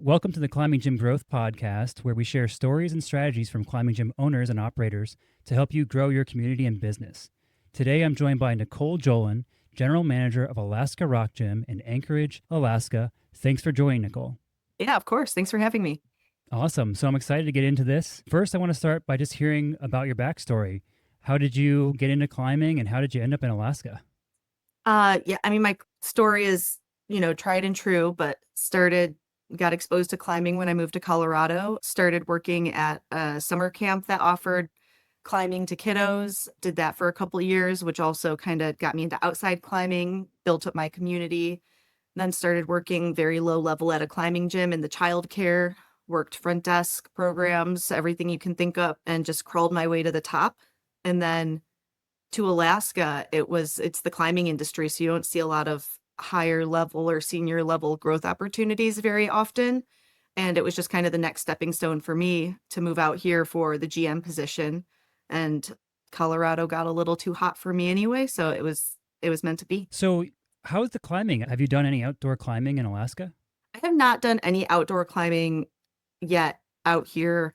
Welcome to the Climbing Gym Growth Podcast, where we share stories and strategies from climbing gym owners and operators to help you grow your community and business. Today, I'm joined by Nicole Jolyn, General Manager of Alaska Rock Gym in Anchorage, Alaska. Thanks for joining, Nicole. Yeah, of course. Thanks for having me. Awesome. So I'm excited to get into this. First, I want to start by just hearing about your backstory. How did you get into climbing and how did you end up in Alaska? My story is, tried and true, but got exposed to climbing when I moved to Colorado, started working at a summer camp that offered climbing to kiddos, did that for a couple of years, which also kind of got me into outside climbing, built up my community, then started working very low level at a climbing gym in the childcare, worked front desk programs, everything you can think of, and just crawled my way to the top. And then to Alaska, it's the climbing industry, so you don't see a lot of higher level or senior level growth opportunities very often. And it was just kind of the next stepping stone for me to move out here for the GM position. And Colorado got a little too hot for me anyway, so it was meant to be. So, how's the climbing? Have you done any outdoor climbing in Alaska? I have not done any outdoor climbing yet out here.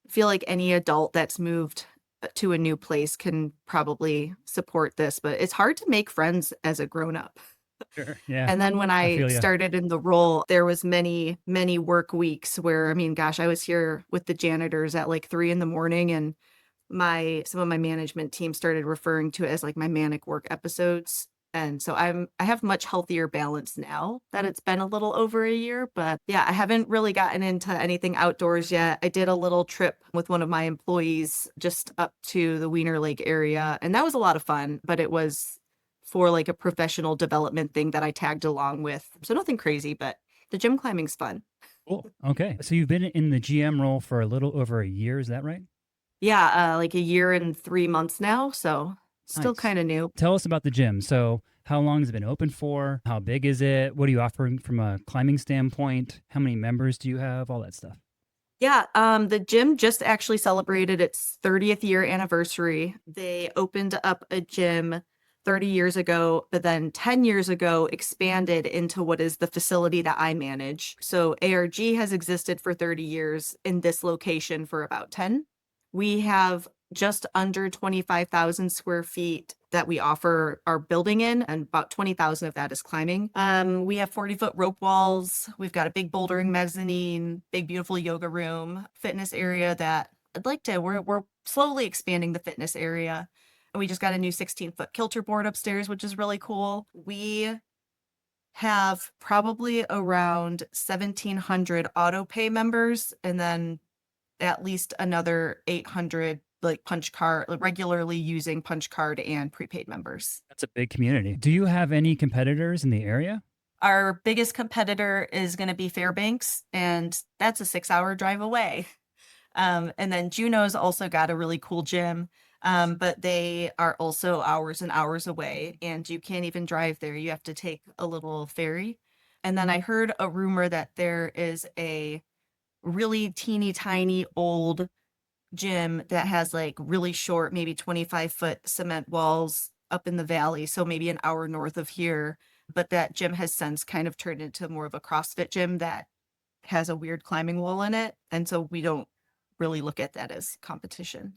I feel like any adult that's moved to a new place can probably support this, but it's hard to make friends as a grown up. Sure. Yeah, And then when I I feel you. started in the role, there was many work weeks where, I was here with the janitors at like 3 in the morning, and some of my management team started referring to it as like my manic work episodes. And so I have much healthier balance now that it's been a little over a year, but yeah, I haven't really gotten into anything outdoors yet. I did a little trip with one of my employees just up to the Wiener Lake area, and that was a lot of fun, but it was for like a professional development thing that I tagged along with. So nothing crazy, but the gym climbing's fun. Cool. Okay. So you've been in the GM role for a little over a year, is that right? Yeah, like a year and 3 months now, so still Nice. kind of new. Tell us about the gym. So, how long has it been open for? How big is it? What are you offering from a climbing standpoint? How many members do you have? All that stuff. Yeah, the gym just actually celebrated its 30th year anniversary. They opened up a gym 30 years ago, but then 10 years ago expanded into what is the facility that I manage. So ARG has existed for 30 years in this location for about 10. We have just under 25,000 square feet that we offer our building in, and about 20,000 of that is climbing. We have 40-foot rope walls. We've got a big bouldering mezzanine, big, beautiful yoga room, fitness area that we're slowly expanding the fitness area. And we just got a new 16-foot kilter board upstairs, which is really cool. We have probably around 1,700 auto pay members, and then at least another 800 like punch card, like regularly using punch card and prepaid members. That's a big community. Do you have any competitors in the area? Our biggest competitor is going to be Fairbanks, and that's a 6-hour drive away. And then Juneau's also got a really cool gym, but they are also hours and hours away, and you can't even drive there. You have to take a little ferry. And then I heard a rumor that there is a really teeny tiny old gym that has like really short, maybe 25-foot cement walls up in the valley. So maybe an hour north of here. But that gym has since kind of turned into more of a CrossFit gym that has a weird climbing wall in it. And so we don't really look at that as competition.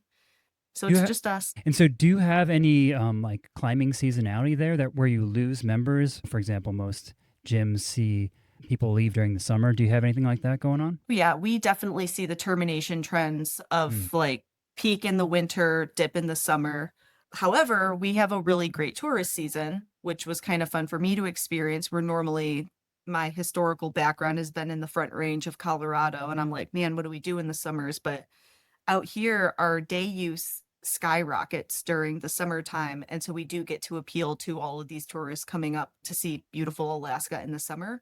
So You it's ha- just us. do you have any like climbing seasonality there that where you lose members? For example, most gyms see people leave during the summer. Do you have anything like that going on? Yeah, we definitely see the termination trends Mm. of like peak in the winter, dip in the summer. However, we have a really great tourist season, which was kind of fun for me to experience. Where normally my historical background has been in the Front Range of Colorado, and I'm like, man, what do we do in the summers? But out here, our day use skyrockets during the summertime, and so we do get to appeal to all of these tourists coming up to see beautiful Alaska in the summer.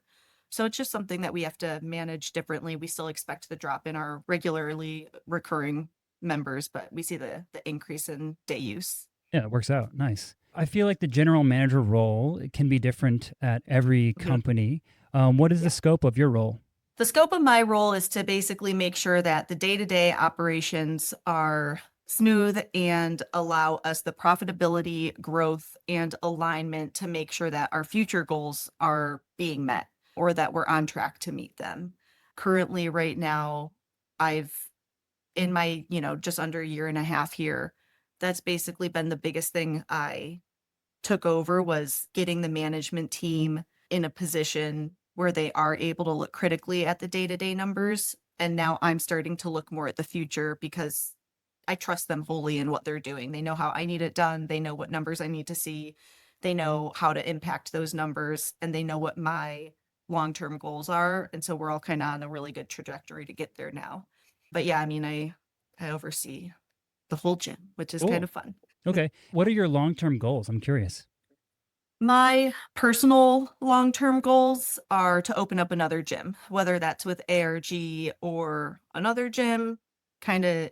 So it's just something that we have to manage differently. We still expect the drop in our regularly recurring members, but we see the increase in day use. Yeah, it works out. Nice. I feel like the general manager role can be different at every Mhm. company. What is the Yeah. scope of your role? The scope of my role is to basically make sure that the day-to-day operations are smooth and allow us the profitability, growth, and alignment to make sure that our future goals are being met or that we're on track to meet them. Currently, right now, I've in my, just under a year and a half here, that's basically been the biggest thing I took over was getting the management team in a position where they are able to look critically at the day-to-day numbers. And now I'm starting to look more at the future because I trust them fully in what they're doing. They know how I need it done. They know what numbers I need to see. They know how to impact those numbers and they know what my long-term goals are. And so we're all kind of on a really good trajectory to get there now. But yeah, I mean, I oversee the whole gym, which is kind Cool. of fun. Okay. What are your long-term goals? I'm curious. My personal long-term goals are to open up another gym, whether that's with ARG or another gym, kind of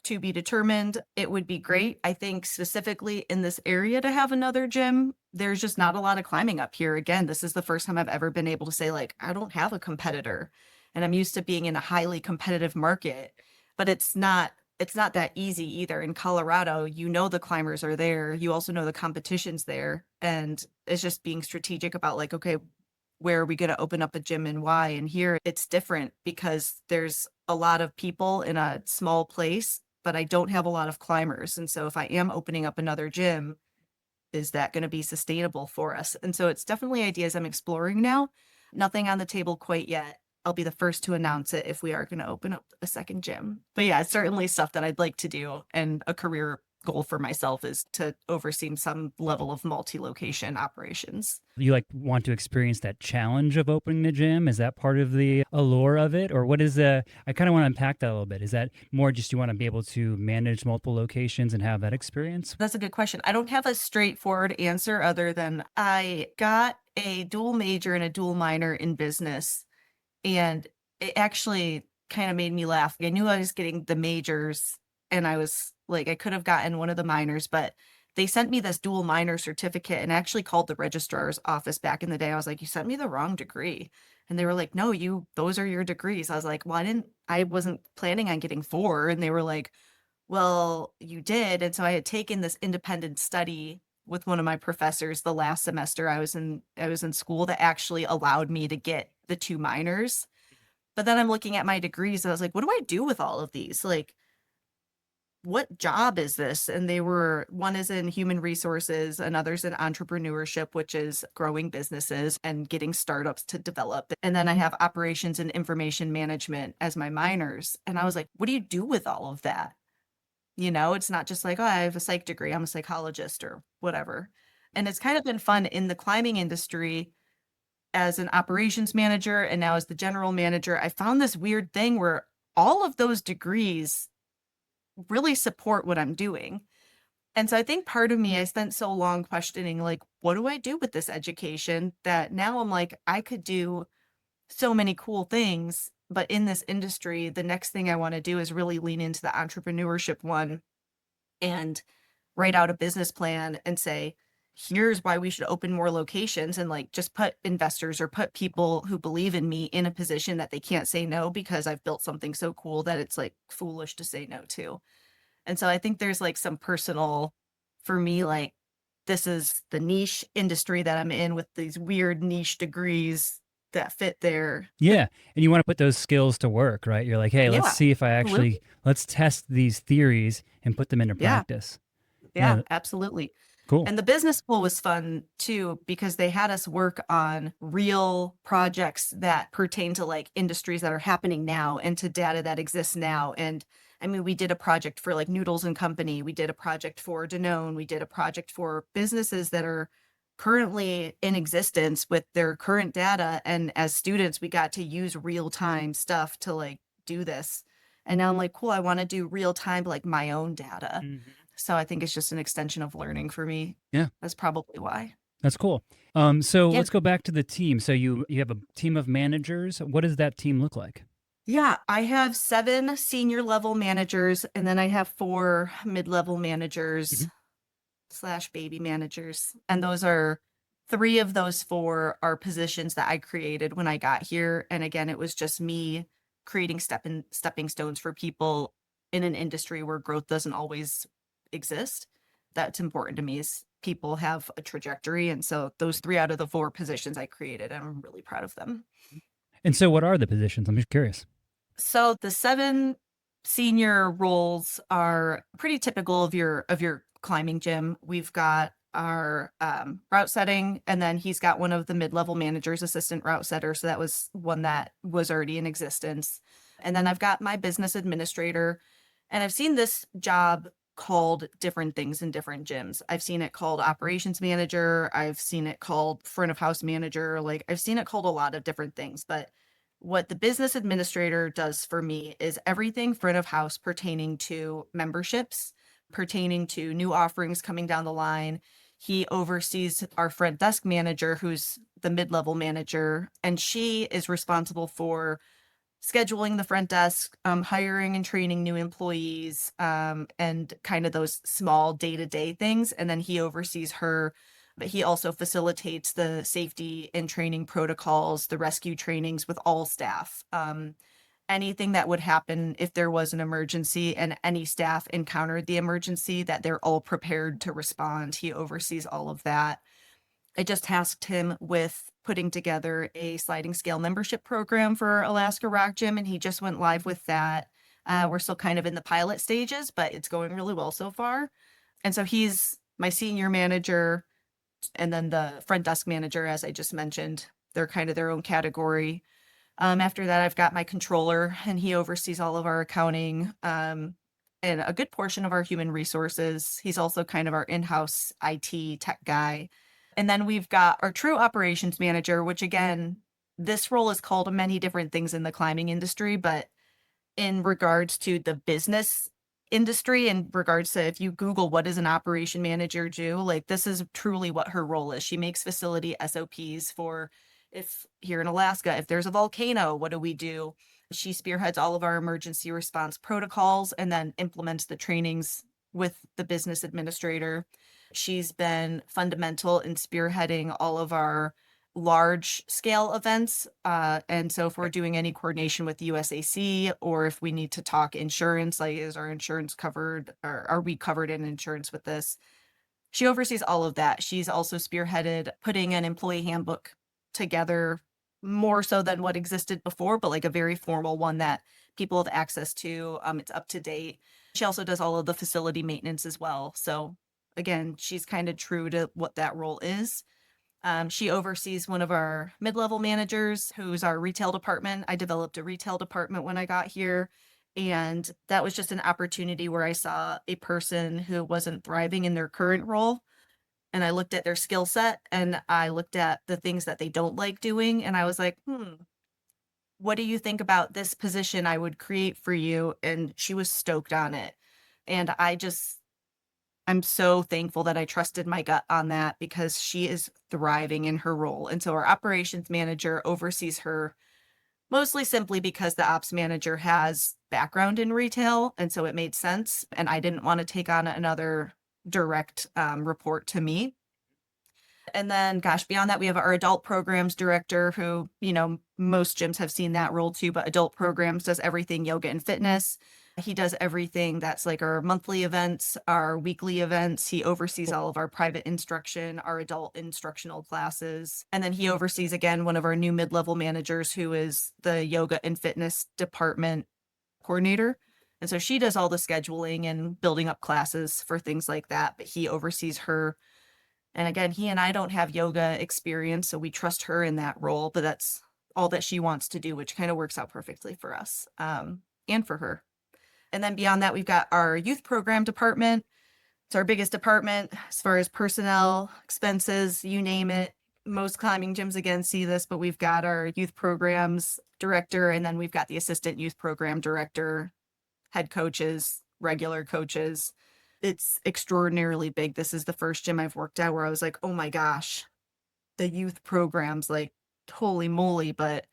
to be determined. It would be great. I think specifically in this area to have another gym. There's just not a lot of climbing up here. Again, this is the first time I've ever been able to say, like, I don't have a competitor. And I'm used to being in a highly competitive market, but it's not that easy either. In Colorado, the climbers are there. You also know the competition's there. And it's just being strategic about like, okay, where are we going to open up a gym and why? And here it's different because there's a lot of people in a small place, but I don't have a lot of climbers. And so if I am opening up another gym, is that going to be sustainable for us? And so it's definitely ideas I'm exploring now. Nothing on the table quite yet. I'll be the first to announce it if we are going to open up a second gym. But yeah, it's certainly stuff that I'd like to do. And a career goal for myself is to oversee some level of multi-location operations. You like want to experience that challenge of opening the gym? Is that part of the allure of it? Or what is I kind of want to unpack that a little bit. Is that more just you want to be able to manage multiple locations and have that experience? That's a good question. I don't have a straightforward answer other than I got a dual major and a dual minor in business. And it actually kind of made me laugh. I knew I was getting the majors and I was like, I could have gotten one of the minors, but they sent me this dual minor certificate and actually called the registrar's office back in the day. I was like, you sent me the wrong degree. And they were like, no, those are your degrees. I was like, well, I wasn't planning on getting four. And they were like, well, you did. And so I had taken this independent study with one of my professors the last semester I was in school that actually allowed me to get the two minors. But then I'm looking at my degrees and I was like, what do I do with all of these? Like, what job is this? And one is in human resources, another's in entrepreneurship, which is growing businesses and getting startups to develop. And then I have operations and information management as my minors. And I was like, what do you do with all of that? It's not just like, oh, I have a psych degree, I'm a psychologist or whatever. And it's kind of been fun in the climbing industry as an operations manager and now as the general manager. I found this weird thing where all of those degrees really support what I'm doing. And so I think part of me, I spent so long questioning, like, what do I do with this education that now I'm like, I could do so many cool things. But in this industry, the next thing I want to do is really lean into the entrepreneurship one and write out a business plan and say, here's why we should open more locations and like just put investors or put people who believe in me in a position that they can't say no because I've built something so cool that it's like foolish to say no to. And so I think there's like some personal, for me, like this is the niche industry that I'm in with these weird niche degrees that fit there. Yeah. And you want to put those skills to work, right? You're like, hey, let's Yeah, see if absolutely. let's test these theories and put them into Yeah, practice. yeah, Yeah. absolutely. Cool. And the business school was fun too, because they had us work on real projects that pertain to like industries that are happening now and to data that exists now. And I mean, we did a project for like Noodles and Company. We did a project for Danone. We did a project for businesses that are currently in existence with their current data. And as students, we got to use real time stuff to like do this. And now I'm like, cool, I want to do real time, like my own data. Mhm. So I think it's just an extension of learning for me. Yeah. That's probably why. That's cool. So Yeah. let's go back to the team. So you have a team of managers. What does that team look like? Yeah, I have 7 senior level managers and then I have 4 mid-level managers Mhm. slash baby managers. And those are 3 of those 4 are positions that I created when I got here. And again, it was just me creating stepping stones for people in an industry where growth doesn't always exist. That's important to me is people have a trajectory. And so those 3 out of the 4 positions I created, and I'm really proud of them. And so what are the positions? I'm just curious. So the 7 senior roles are pretty typical of your climbing gym. We've got our route setting, and then he's got one of the mid-level managers, assistant route setter. So that was one that was already in existence. And then I've got my business administrator, and I've seen this job called different things in different gyms. I've seen it called operations manager. I've seen it called front of house manager. Like I've seen it called a lot of different things, but what the business administrator does for me is everything front of house pertaining to memberships, pertaining to new offerings coming down the line. He oversees our front desk manager, who's the mid level manager, and she is responsible for scheduling the front desk, hiring and training new employees, and kind of those small day to day things. And then he oversees her, but he also facilitates the safety and training protocols, the rescue trainings with all staff. Anything that would happen if there was an emergency and any staff encountered the emergency, that they're all prepared to respond. He oversees all of that. I just tasked him with putting together a sliding scale membership program for Alaska Rock Gym, and he just went live with that. We're still kind of in the pilot stages, but it's going really well so far. And so he's my senior manager, and then the front desk manager, as I just mentioned, they're kind of their own category. After that, I've got my controller, and he oversees all of our accounting, and a good portion of our human resources. He's also kind of our in-house IT tech guy. And then we've got our true operations manager, which again, this role is called many different things in the climbing industry, but in regards to the business industry, in regards to if you Google what does an operation manager do, like this is truly what her role is. She makes facility SOPs for if here in Alaska, if there's a volcano, what do we do? She spearheads all of our emergency response protocols and then implements the trainings with the business administrator. She's been fundamental in spearheading all of our large scale events. And so if we're doing any coordination with USAC, or if we need to talk insurance, like is our insurance covered, or are we covered in insurance with this? She oversees all of that. She's also spearheaded putting an employee handbook together, more so than what existed before, but like a very formal one that people have access to. It's up to date. She also does all of the facility maintenance as well. So again, she's kind of true to what that role is. She oversees one of our mid-level managers, who's our retail department. I developed a retail department when I got here, and that was just an opportunity where I saw a person who wasn't thriving in their current role. And I looked at their skill set, and I looked at the things that they don't like doing. And I was like, what do you think about this position I would create for you? And she was stoked on it. And I'm so thankful that I trusted my gut on that, because she is thriving in her role. And so our operations manager oversees her mostly simply because the ops manager has background in retail. And so it made sense. And I didn't want to take on another direct report to me. And then, gosh, beyond that, we have our adult programs director who, most gyms have seen that role too, but adult programs does everything yoga and fitness. He does everything that's like our monthly events, our weekly events. He oversees all of our private instruction, our adult instructional classes. And then he oversees, again, one of our new mid-level managers, who is the yoga and fitness department coordinator. And so she does all the scheduling and building up classes for things like that, but he oversees her. And again, he and I don't have yoga experience, so we trust her in that role, but that's all that she wants to do, which kind of works out perfectly for us, and for her. And then beyond that, we've got our youth program department. It's our biggest department as far as personnel, expenses, you name it. Most climbing gyms, again, see this, but we've got our youth programs director, and then we've got the assistant youth program director, head coaches, regular coaches. It's extraordinarily big. This is the first gym I've worked at where I was like, oh my gosh, the youth programs, like, holy moly. But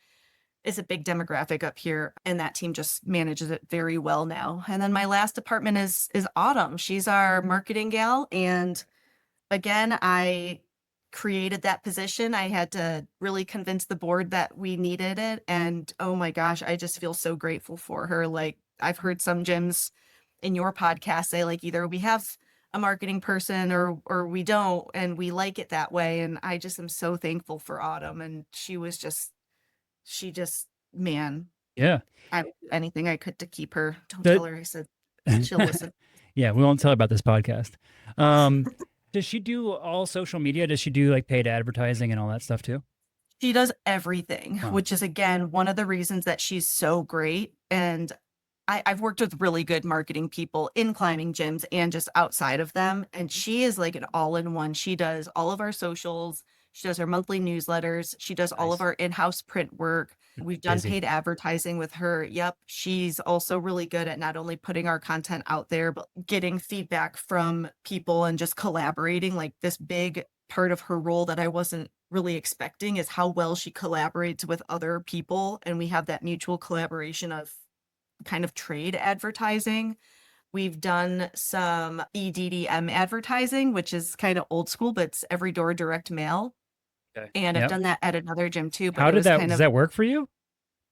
it's a big demographic up here, and that team just manages it very well now. And then my last department is Autumn. She's our marketing gal, and again, I created that position. I had to really convince the board that we needed it, and oh my gosh, I just feel so grateful for her. Like, I've heard some gyms in your podcast say, like, either we have a marketing person or we don't, and we like it that way. And I just am so thankful for Autumn, and she was just she just, man, Yeah. I would do anything I could to keep her. Don't The tell her I said she'll listen. yeah, we won't tell her about this podcast. Um, does she do all social media? Does she do like paid advertising and all that stuff too? She does everything, Wow. which is again one of the reasons that she's so great. And I've worked with really good marketing people in climbing gyms and just outside of them. And she is like an all-in-one. She does all of our socials. She does our monthly newsletters. She does all of Nice. our in-house print work. We've done Busy. paid advertising with her. Yep. She's also really good at not only putting our content out there, but getting feedback from people and just collaborating. Like this big part of her role that I wasn't really expecting is how well she collaborates with other people. And we have that mutual collaboration of kind of trade advertising. We've done some EDDM advertising, which is kind of old school, but it's every door direct mail. Okay. And I've Yep. done that at another gym too, but How it did was that, kind does of that work for you?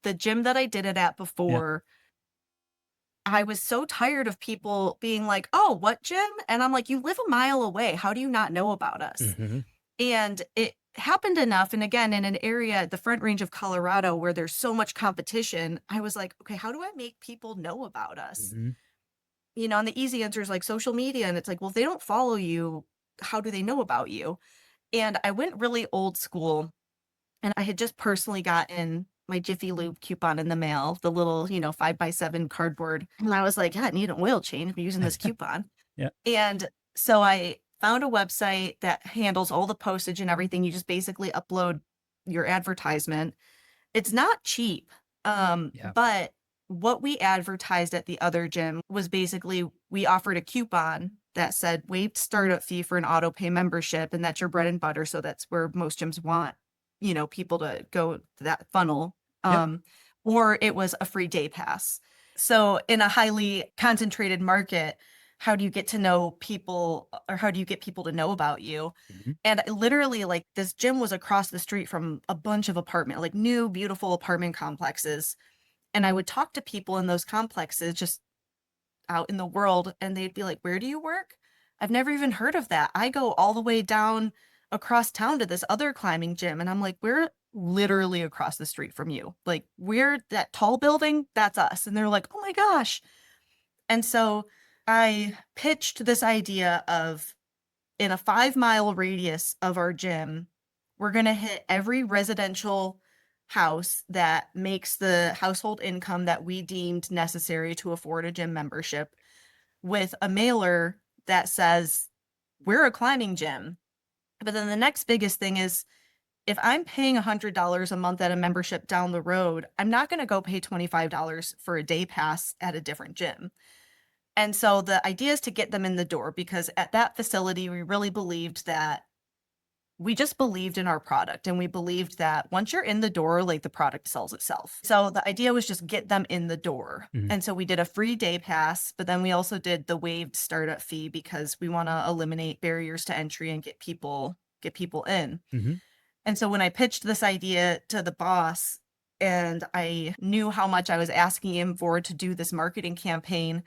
the gym that I did it at Yeah. before. I was so tired of people being like, "Oh, what gym?" And I'm like, "You live a mile away. How do you not know about us?" Mm-hmm. And it happened enough. And again, in an area at the Front Range of Colorado where there's so much competition, I was like, okay, how do I make people know about us? Mm-hmm. And the easy answer is like social media. And it's like, well, if they don't follow you, how do they know about you? And I went really old school, and I had just personally gotten my Jiffy Lube coupon in the mail, the little, 5x7 cardboard. And I was like, yeah, I need an oil change. I'm using this coupon. Yeah. And so I found a website that handles all the postage and everything. You just basically upload your advertisement. It's not cheap. Yeah. But what we advertised at the other gym was basically we offered a coupon that said waived startup fee for an auto pay membership, and that's your bread and butter. So that's where most gyms want, people to go to that funnel. Yep. Or it was a free day pass. So in a highly concentrated market, how do you get to know people, or how do you get people to know about you? Mm-hmm. And literally, like, this gym was across the street from a bunch of like new, beautiful apartment complexes. And I would talk to people in those complexes just out in the world, and they'd be like, "Where do you work? I've never even heard of that. I go all the way down across town to this other climbing gym." And I'm like, "We're literally across the street from you. Like, we're that tall building, that's us." And they're like, "Oh my gosh." And so I pitched this idea of, in a 5-mile radius of our gym, we're going to hit every residential house that makes the household income that we deemed necessary to afford a gym membership with a mailer that says, "We're a climbing gym." But then the next biggest thing is, if I'm paying $100 a month at a membership down the road, I'm not going to go pay $25 for a day pass at a different gym. And so the idea is to get them in the door, because at that facility, we really believed that we just believed in our product, and we believed that once you're in the door, like, the product sells itself. So the idea was just get them in the door. Mm-hmm. And so we did a free day pass, but then we also did the waived startup fee because we want to eliminate barriers to entry and get people in. Mm-hmm. And so when I pitched this idea to the boss, and I knew how much I was asking him for to do this marketing campaign,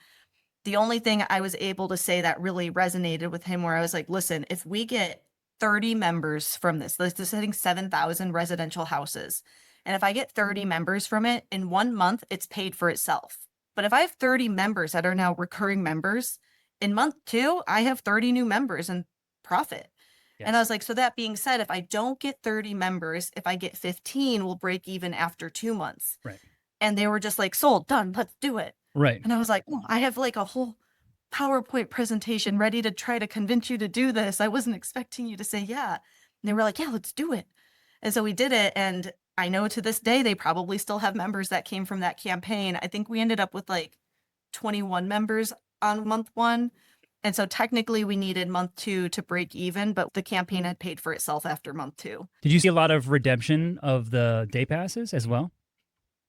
the only thing I was able to say that really resonated with him, where I was like, "Listen, if we get 30 members from this is hitting 7,000 residential houses. And if I get 30 members from it in 1 month, it's paid for itself. But if I have 30 members that are now recurring members, in month 2, I have 30 new members and profit." And I Yes. was like, "So that being said, if I don't get 30 members, if I get 15, we'll break even after 2 months." Right. And they were just like, "Sold, done, let's do it." Right. And I was like, "Oh, I have like a whole PowerPoint presentation ready to try to convince you to do this. I wasn't expecting you to say yeah." And they were like, "Yeah, let's do it." And so we did it. And I know to this day, they probably still have members that came from that campaign. I think we ended up with like 21 members on month 1. And so technically we needed month 2 to break even, but the campaign had paid for itself after month 2. Did you see a lot of redemption of the day passes as well?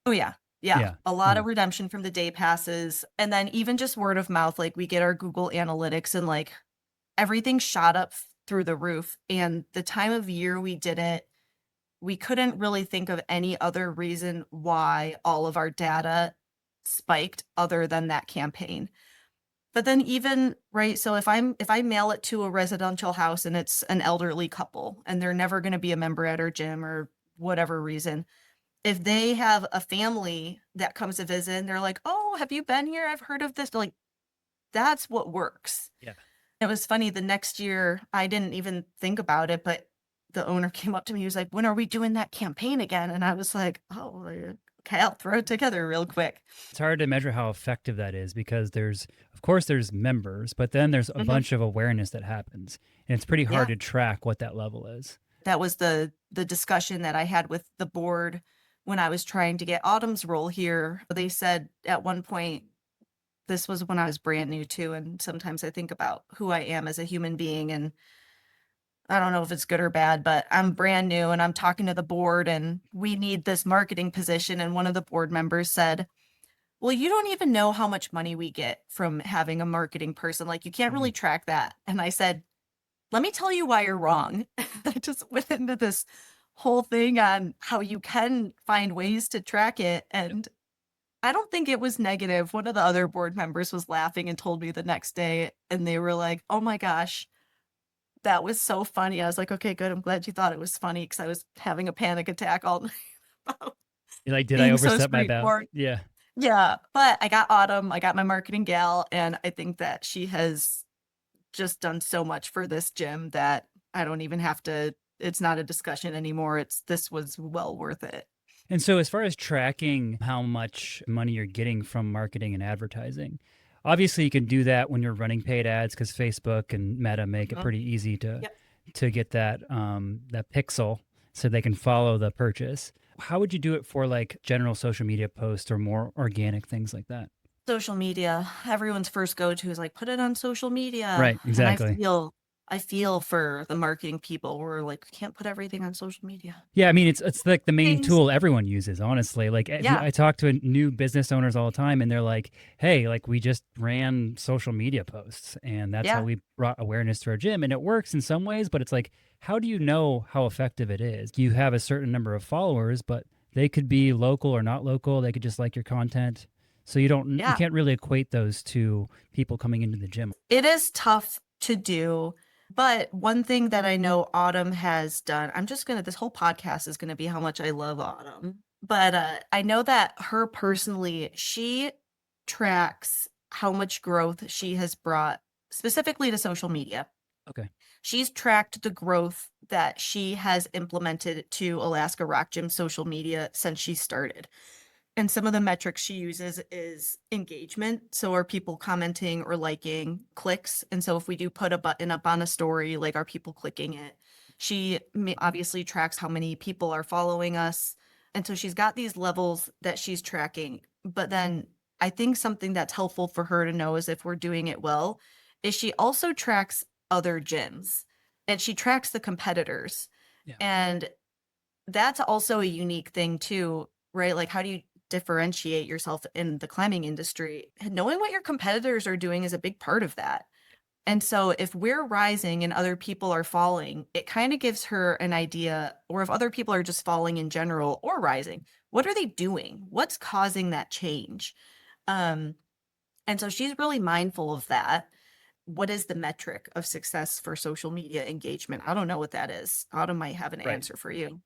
Oh, yeah. Yeah. Yeah. A lot Okay. of redemption from the day passes. And then even just word of mouth, like, we get our Google Analytics, and like everything shot up through the roof. And the time of year we did it, we couldn't really think of any other reason why all of our data spiked other than that campaign. But then even, right, so if I mail it to a residential house and it's an elderly couple and they're never going to be a member at our gym or whatever reason, if they have a family that comes to visit and they're like, "Oh, have you been here? I've heard of this." They're like, that's what works. Yeah. It was funny, the next year, I didn't even think about it, but the owner came up to me, he was like, "When are we doing that campaign again?" And I was like, "Oh, okay, I'll throw it together real quick." It's hard to measure how effective that is because of course, there's members, but then there's a Mhm. bunch of awareness that happens. And it's pretty hard Yeah, to track what that level is. that was the discussion that I had with the board when I was trying to get Autumn's role here. They said at one point, this was when I was brand new too, and sometimes I think about who I am as a human being, and I don't know if it's good or bad, but I'm brand new and I'm talking to the board and we need this marketing position. And one of the board members said, "Well, you don't even know how much money we get from having a marketing person. Like, you can't Mhm. really track that." And I said, "Let me tell you why you're wrong." I just went into this whole thing on how you can find ways to track it. And I don't think it was negative. One of the other board members was laughing and told me the next day, and they were like, "Oh my gosh, that was so funny." I was like, "Okay, good. I'm glad you thought it was funny because I was having a panic attack all night about You're like, did I being so overstep my bound? straightforward." Yeah. Yeah, but I got Autumn, I got my marketing gal, and I think that she has just done so much for this gym that I don't even have to it's not a discussion anymore. This was well worth it. And so, as far as tracking how much money you're getting from marketing and advertising, obviously you can do that when you're running paid ads because Facebook and Meta make it Mhm. pretty easy to Yep. get that pixel so they can follow the purchase. How would you do it for like general social media posts or more organic things like that? Social media, everyone's first go-to is like, "Put it on social media," Right, and exactly. I feel for the marketing people who are like, "Can't put everything on social media." Yeah, I mean it's like the main Things. tool everyone uses, honestly. Like Yeah, I talk to new business owners all the time and they're like, "Hey, like we just ran social media posts and that's how yeah, we brought awareness to our gym." And it works in some ways, but it's like how do you know how effective it is? You have a certain number of followers, but they could be local or not local. They could just like your content. So you yeah. can't really equate those to people coming into the gym. It is tough to do, but one thing that I know Autumn has done, I'm just gonna this whole podcast is gonna be how much I love Autumn. But, I know that her personally, she tracks how much growth she has brought specifically to social media. Okay. She's tracked the growth that she has implemented to Alaska Rock Gym social media since she started. And some of the metrics she uses is engagement. So are people commenting or liking, clicks? And so if we do put a button up on a story, like, are people clicking it? She obviously tracks how many people are following us. And so she's got these levels that she's tracking. But then I think something that's helpful for her to know is if we're doing it well, is she also tracks other gyms and she tracks the competitors. Yeah. And that's also a unique thing too, right? Like, how do you differentiate yourself in the climbing industry? And knowing what your competitors are doing is a big part of that. And so if we're rising and other people are falling, it kind of gives her an idea, or if other people are just falling in general or rising, what are they doing? What's causing that change? Um, and so she's really mindful of that. What is the metric of success for social media engagement? I don't know what that is. Autumn might have an Right. answer for you.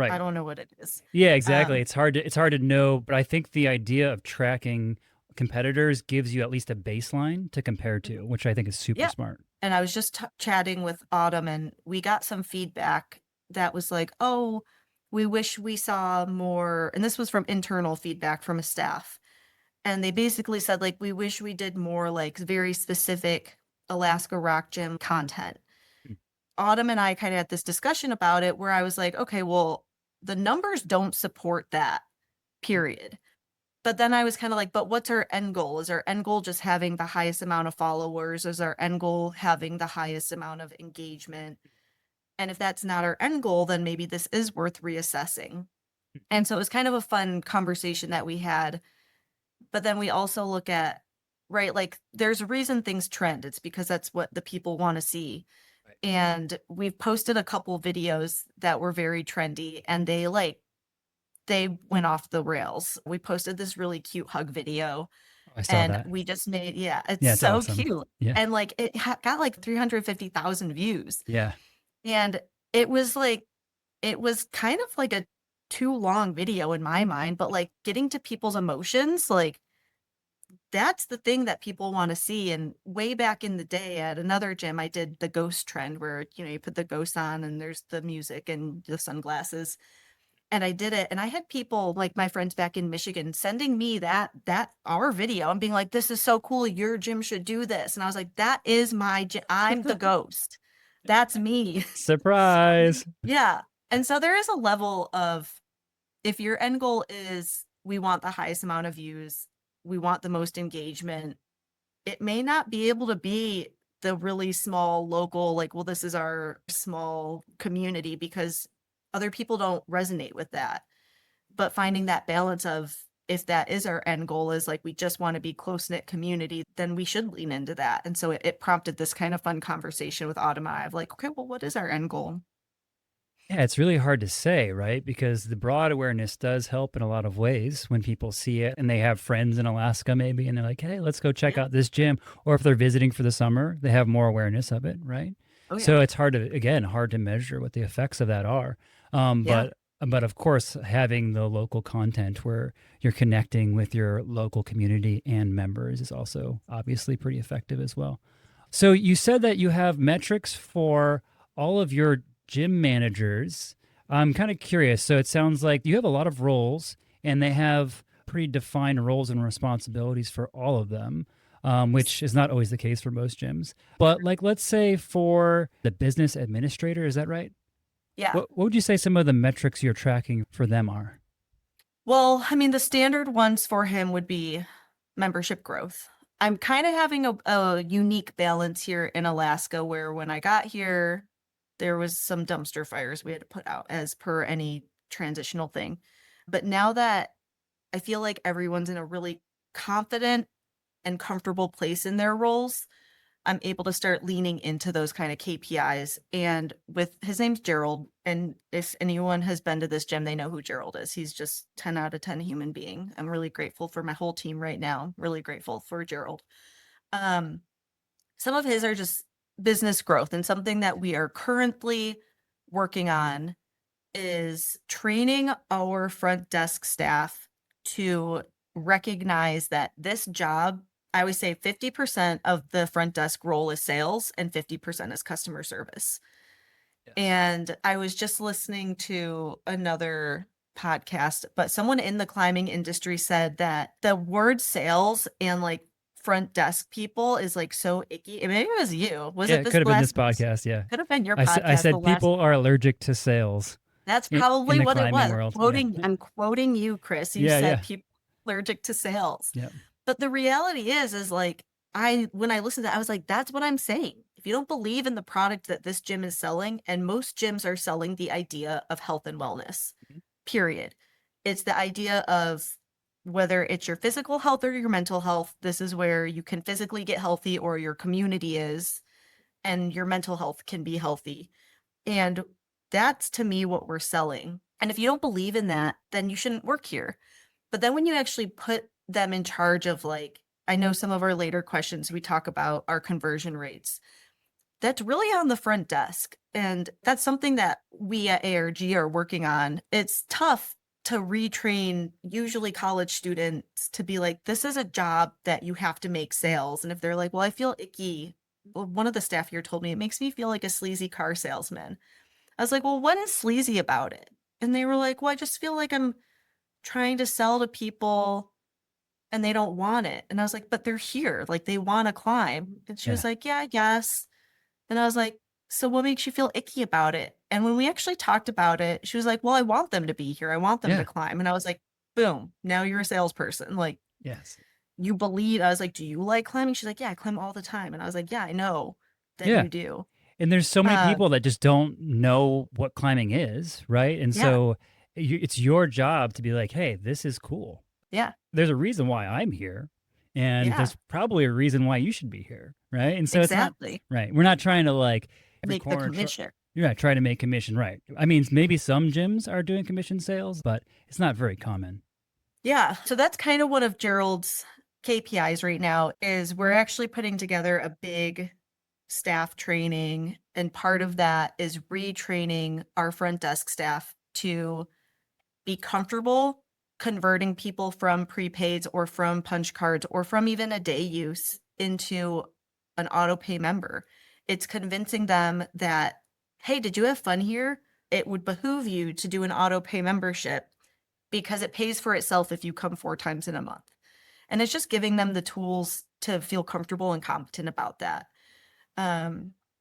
I Right. don't know what it is. Yeah, exactly. Um, It's hard to know, but I think the idea of tracking competitors gives you at least a baseline to compare to, mhm. which I think is super Yeah, smart. and I was just chatting with Autumn, and we got some feedback that was like, "Oh, we wish we saw more," and this was from internal feedback from a staff, and they basically said, like, "We wish we did more, like, very specific Alaska Rock Gym content." Mm. Autumn and I kinda had this discussion about it where I was like, "Okay, well, the numbers don't support that, period." But then I was kinda like, "But what's our end goal? Is our end goal just having the highest amount of followers? Is our end goal having the highest amount of engagement? And if that's not our end goal, then maybe this is worth reassessing." And so it was kind of a fun conversation that we had, but then we also look at, right, like, there's a reason things trend, it's because that's what the people wanna see. Right. And we've posted a couple videos that were very trendy, and they went off the rails. We posted this really cute hug video, Oh, I saw and that. we just made yeah, it's Yeah, it's so awesome. cute, Yeah. and, like, it got, like, 350,000 views, Yeah. and it was, like it was kind of like a too long video in my mind, but like getting to people's emotions, like that's the thing that people want to see. And way back in the day at another gym, I did the ghost trend where, you put the ghost on and there's the music and the sunglasses. And I did it. And I had people like my friends back in Michigan sending me that our video and being like, this is so cool. Your gym should do this. And I was like, that is my gym. I'm the ghost. That's me. Surprise. Yeah. And so there is a level of, if your end goal is we want the highest amount of views, we want the most engagement, it may not be able to be the really small local, like, well, this is our small community because other people don't resonate with that. But finding that balance of, if that is our end goal, is like we just want to be close knit community, then we should lean into that. And so it prompted this kind of fun conversation with Autumn. Like, okay, well, what is our end goal? Yeah, it's really hard to say, right? Because the broad awareness does help in a lot of ways when people see it and they have friends in Alaska maybe and they're like, hey, let's go check Yeah. out this gym. Or if they're visiting for the summer, they have more awareness of it, right? Oh yeah. So it's hard to measure what the effects of that are. Um, Yeah. but but of course, having the local content where you're connecting with your local community and members is also obviously pretty effective as well. So you said that you have metrics for all of your gym managers. I'm kind of curious. So it sounds like you have a lot of roles and they have pretty defined roles and responsibilities for all of them, which is not always the case for most gyms. But like, let's say for the business administrator, is that right? Yeah. What would you say some of the metrics you're tracking for them are? Well, I mean, the standard ones for him would be membership growth. I'm kind of having a unique balance here in Alaska where when I got here, there was some dumpster fires we had to put out as per any transitional thing. But now that I feel like everyone's in a really confident and comfortable place in their roles, I'm able to start leaning into those kind of KPIs. And with his name's Gerald. And if anyone has been to this gym, they know who Gerald is. He's just 10 out of 10 human being. I'm really grateful for my whole team right now. Really grateful for Gerald. Um, some of his are just business growth, and something that we are currently working on is training our front desk staff to recognize that this job, I always say 50% of the front desk role is sales and 50% is customer service. Yes. And I was just listening to another podcast, but someone in the climbing industry said that the word sales and like front desk people is like so icky. And maybe it was you. Was Yeah, it it this could have been this last? podcast. Yeah. Could have been your I podcast. The said last. people are allergic to sales That's in probably the what it climbing was. world. Yeah. I'm quoting you, Chris. You Yeah. said Yeah. people allergic to sales. Yeah. But the reality is like when I listened to that, I was like, that's what I'm saying. If you don't believe in the product that this gym is selling, and most gyms are selling the idea of health and wellness, period. It's the idea of whether it's your physical health or your mental health, this is where you can physically get healthy or your community is, and your mental health can be healthy. And that's to me what we're selling. And if you don't believe in that, then you shouldn't work here. But then when you actually put them in charge of, like, I know some of our later questions, we talk about our conversion rates. That's really on the front desk. And that's something that we at ARG are working on. It's tough to retrain usually college students to be like, this is a job that you have to make sales. And if they're like, well, I feel icky. Well, one of the staff here told me it makes me feel like a sleazy car salesman. I was like, well, what is sleazy about it? And they were like, well, I just feel like I'm trying to sell to people and they don't want it. And I was like, but they're here. Like they want to climb. And she was Yeah. like, yeah, I guess. And I was like, so what makes you feel icky about it? And when we actually talked about it, she was like, well, I want them to be here. I want them to Yeah. climb. And I was like, boom, now you're a salesperson. Like Yes. you believe. I was like, do you like climbing? She's like, yeah, I climb all the time. And I was like, yeah, I know that Yeah. you do. And there's so many Um, people that just don't know what climbing is, right? And yeah, so it's your job to be like, hey, this is cool. yeah, There's a reason why I'm here. And yeah, there's probably a reason why you should be here, right? And so it's not, exactly. right. We're not trying to like every Make the corner, commission. you're not trying to make commission, right? I mean, maybe some gyms are doing commission sales, but it's not very common. Yeah. So that's kind of one of Gerald's KPIs right now is we're actually putting together a big staff training. And part of that is retraining our front desk staff to be comfortable converting people from prepaids or from punch cards or from even a day use into an auto pay member. It's convincing them that, hey, did you have fun here? It would behoove you to do an auto pay membership because it pays for itself if you come 4 times in a month. And it's just giving them the tools to feel comfortable and competent about that.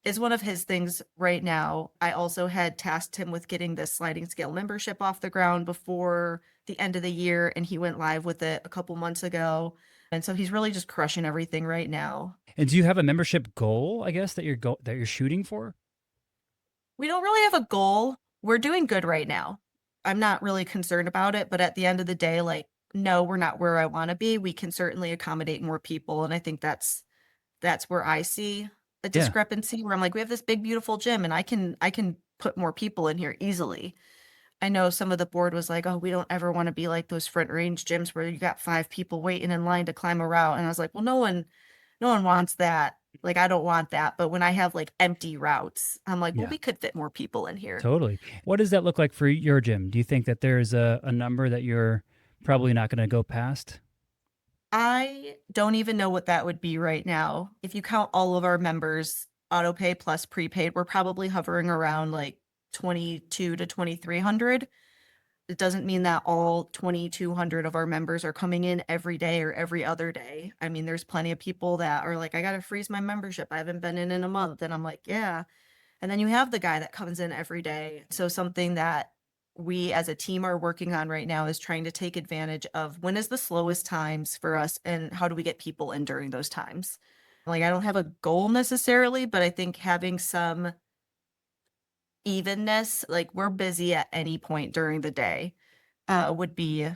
Is one of his things right now. I also had tasked him with getting this sliding scale membership off the ground before the end of the year, and he went live with it a couple months ago. And so he's really just crushing everything right now. And do you have a membership goal, I guess, that you're shooting for? We don't really have a goal. We're doing good right now. I'm not really concerned about it, but at the end of the day, like, no, we're not where I want to be. We can certainly accommodate more people, and I think that's where I see a Yeah. discrepancy where I'm like, we have this big, beautiful gym and I can put more people in here easily. I know some of the board was like, oh, we don't ever want to be like those front range gyms where you got 5 people waiting in line to climb a route. And I was like, well, no one wants that. Like, I don't want that. But when I have like empty routes, I'm like, well, Yeah. we could fit more people in here. Totally. What does that look like for your gym? Do you think that there's a number that you're probably not going to go past? I don't even know what that would be right now. If you count all of our members, auto pay plus prepaid, we're probably hovering around like 22 to 2300. It doesn't mean that all 2200 of our members are coming in every day or every other day. I mean, there's plenty of people that are like, I got to freeze my membership. I haven't been in a month. And I'm like, yeah. And then you have the guy that comes in every day. So something that we as a team are working on right now is trying to take advantage of when is the slowest times for us and how do we get people in during those times. Like, I don't have a goal necessarily, but I think having some evenness, like we're busy at any point during the day, would be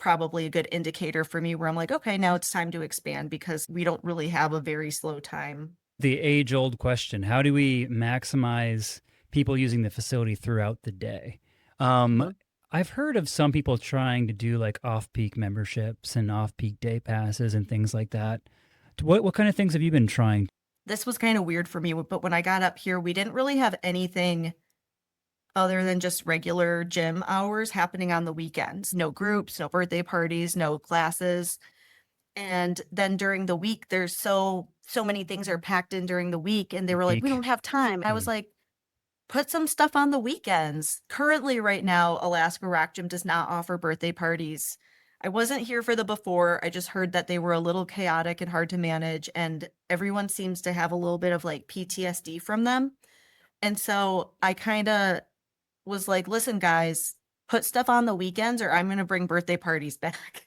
probably a good indicator for me where I'm like, okay, now it's time to expand because we don't really have a very slow time. The age-old question: how do we maximize people using the facility throughout the day? Um, Mhm. I've heard of some people trying to do like off-peak memberships and off-peak day passes and things like that. What kind of things have you been trying? This was kind of weird for me, but when I got up here, we didn't really have anything other than just regular gym hours happening on the weekends. No groups, no birthday parties, no classes. And then during the week, there's so many things are packed in during the week. And they were like, we Week? don't have time. I was Mm. like, put some stuff on the weekends. Currently, right now, Alaska Rock Gym does not offer birthday parties. I wasn't here for the before. I just heard that they were a little chaotic and hard to manage, and everyone seems to have a little bit of like PTSD from them. And so I kind of was like, listen, guys, put stuff on the weekends or I'm going to bring birthday parties back.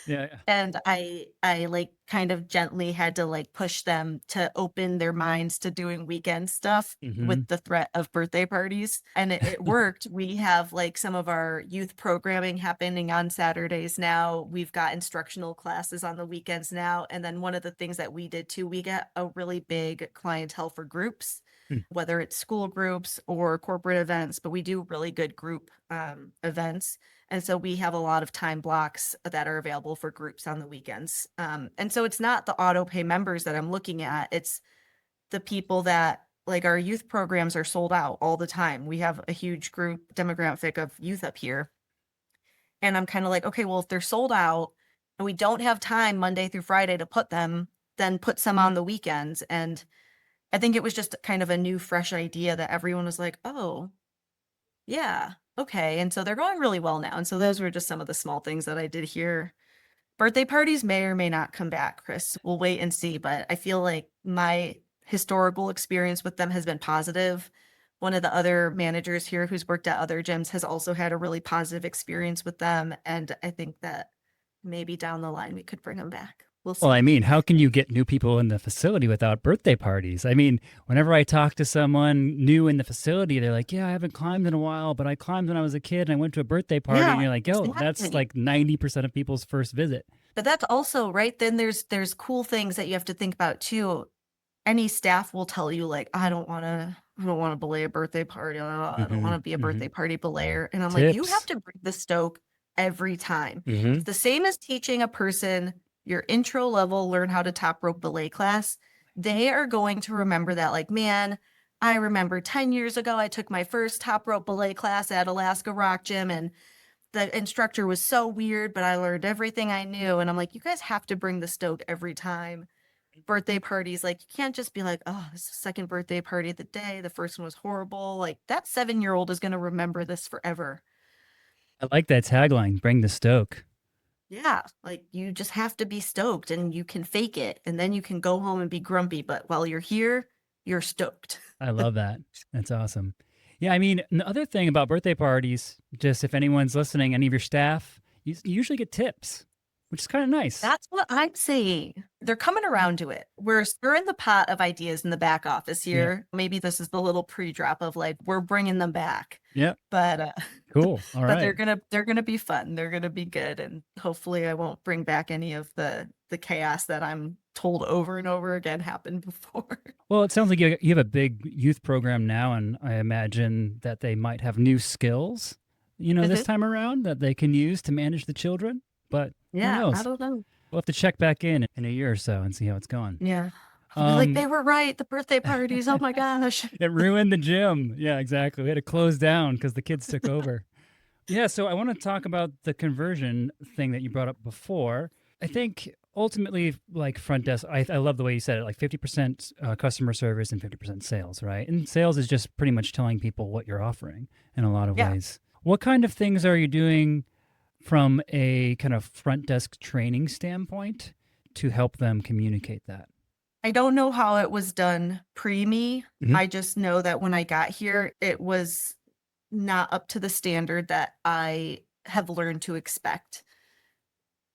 Yeah, yeah. And I like kind of gently had to like push them to open their minds to doing weekend stuff Mm-hmm. with the threat of birthday parties. And it worked. We have like some of our youth programming happening on Saturdays now. We've got instructional classes on the weekends now. And then one of the things that we did too, we get a really big clientele for groups, whether it's school groups or corporate events, but we do really good group events. And so we have a lot of time blocks that are available for groups on the weekends. And so it's not the auto pay members that I'm looking at. It's the people that like our youth programs are sold out all the time. We have a huge group demographic of youth up here. And I'm kind of like, okay, well, if they're sold out and we don't have time Monday through Friday to put them, then put some on the weekends. And I think it was just kind of a new, fresh idea that everyone was like, oh, yeah. Okay. And so they're going really well now. And so those were just some of the small things that I did here. Birthday parties may or may not come back, Chris. We'll wait and see. But I feel like my historical experience with them has been positive. One of the other managers here who's worked at other gyms has also had a really positive experience with them. And I think that maybe down the line we could bring them back. We'll Well, I see. mean, how can you get new people in the facility without birthday parties? I mean, whenever I talk to someone new in the facility, they're like, yeah, I haven't climbed in a while, but I climbed when I was a kid and I went to a birthday party. And Yeah, you're like, yo, that's exactly. like 90% of people's first visit. But that's also right. Then there's cool things that you have to think about too. Any staff will tell you like, I don't want to belay a birthday party. I don't Mm-hmm. want to be a Mm-hmm. birthday party belayer. And I'm like, you have Tips. to bring the stoke every time. Mm-hmm. It's the same as teaching a person your intro level learn how to top rope belay class. They are going to remember that like, man, I remember 10 years ago I took my first top rope belay class at Alaska Rock Gym and the instructor was so weird, but I learned everything I knew. And I'm like, you guys have to bring the stoke every time. Birthday parties, like, you can't just be like, oh, it's the second birthday party of the day. The first one was horrible. Like, that 7-year-old is going to remember this forever. I like that tagline, bring the stoke. Yeah, like you just have to be stoked and you can fake it and then you can go home and be grumpy. But while you're here, you're stoked. I love that. That's awesome. Yeah, I mean, the other thing about birthday parties, just if anyone's listening, any of your staff, you usually get tips, which is kind of nice. That's what I'm saying. They're coming around to it. We're stirring the pot of ideas in the back office Yeah. here. Maybe this is the little pre-drop of like we're bringing them back. Yeah. But Cool. All but right. they're gonna be fun. They're gonna be good, and hopefully I won't bring back any of the chaos that I'm told over and over again happened before. Well, it sounds like you have a big youth program now, and I imagine that they might have new skills, this time around that they can use to manage the children. But who Yeah, I knows? don't know. We'll have to check back in a year or so and see how it's going. Yeah. I'll be like, Um, they were right. The birthday parties. Oh my gosh. it ruined the gym. Yeah, exactly. We had to close down because the kids took over. Yeah, so I want to talk about the conversion thing that you brought up before. I think ultimately, like front desk, I love the way you said it, like 50% customer service and 50% sales, right? And sales is just pretty much telling people what you're offering in a lot of Yeah. ways. What kind of things are you doing from a kind of front desk training standpoint to help them communicate that? I don't know how it was done pre me. Mhm. I just know that when I got here, it was not up to the standard that I have learned to expect.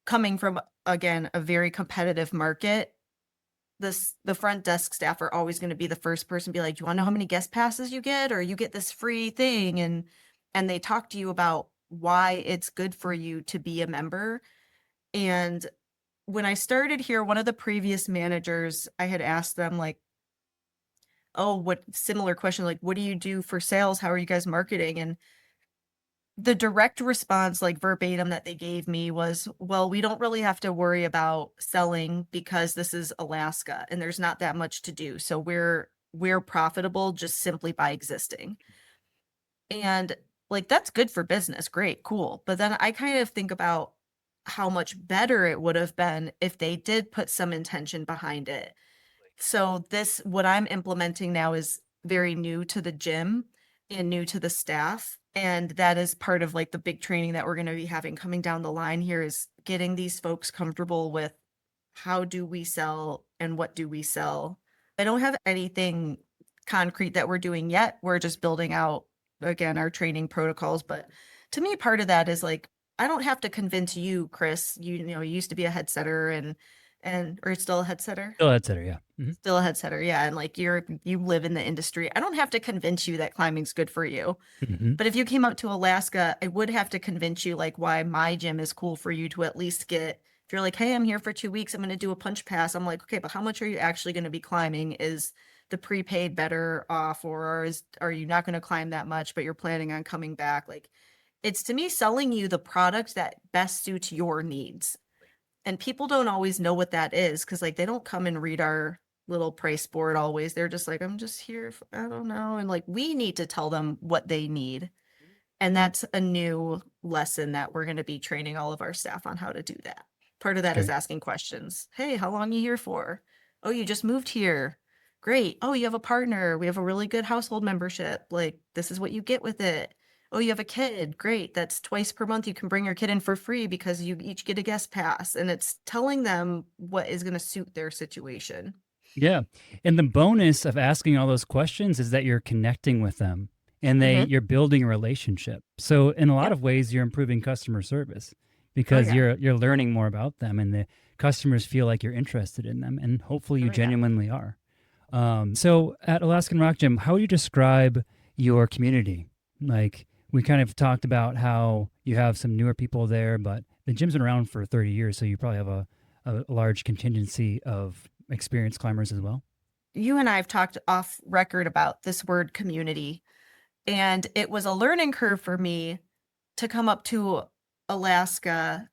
Coming from, again, a very competitive market, the front desk staff are always going to be the first person to be like, "Do you want to know how many guest passes you get, or you get this free thing?" And they talk to you about why it's good for you to be a member. And when I started here, one of the previous managers, I had asked them like, "Oh, what similar question like, what do you do for sales? How are you guys marketing?" And the direct response, like verbatim, that they gave me was, well, we don't really have to worry about selling because this is Alaska and there's not that much to do. So we're profitable just simply by existing. And like that's good for business. Great, cool. But then I kind of think about how much better it would have been if they did put some intention behind it. So this what I'm implementing now is very new to the gym and new to the staff, and that is part of, like, the big training that we're gonna be having coming down the line here is getting these folks comfortable with how do we sell and what do we sell. I don't have anything concrete that we're doing yet. We're just building out, again, our training protocols, but to me, part of that is, like, I don't have to convince you, Chris, you used to be a head setter and or still a head setter? Still head setter, yeah. Mhm. Still a head setter, yeah, and, like, you live in the industry. I don't have to convince you that climbing's good for you, Mhm. but if you came out to Alaska, I would have to convince you, like, why my gym is cool for you to at least get if you're like, "Hey, I'm here for 2 weeks, I'm gonna do a punch pass." I'm like, "Okay, but how much are you actually gonna be climbing? Is the prepaid better off, or are you not gonna climb that much, but you're planning on coming back?" Like, it's to me selling you the product that best suits your needs. And people don't always know what that is because, like, they don't come and read our little price board always. They're just like, "I'm just here, I don't know." And, like, we need to tell them what they need. And that's a new lesson that we're gonna be training all of our staff on how to do that. Part of that is Okay. asking questions. "Hey, how long you here for?" "Oh, you just moved here." "Great." "Oh, you have a partner. We have a really good household membership. Like, this is what you get with it." "Oh, you have a kid. Great. That's twice per month you can bring your kid in for free because you each get a guest pass." And it's telling them what is gonna suit their situation. Yeah. And the bonus of asking all those questions is that you're connecting with them and Mhm. you're building a relationship. So in a lot Yep. of ways you're improving customer service Oh, because yeah. you're learning more about them and the customers feel like you're interested in them and hopefully you Oh, yeah. genuinely are. So at Alaskan Rock Gym, how would you describe your community? Like we kind of talked about how you have some newer people there, but the gym's been around for 30 years, so you probably have a large contingency of experienced climbers as well. You and I have talked off record about this word community. And it was a learning curve for me to come up to Alaska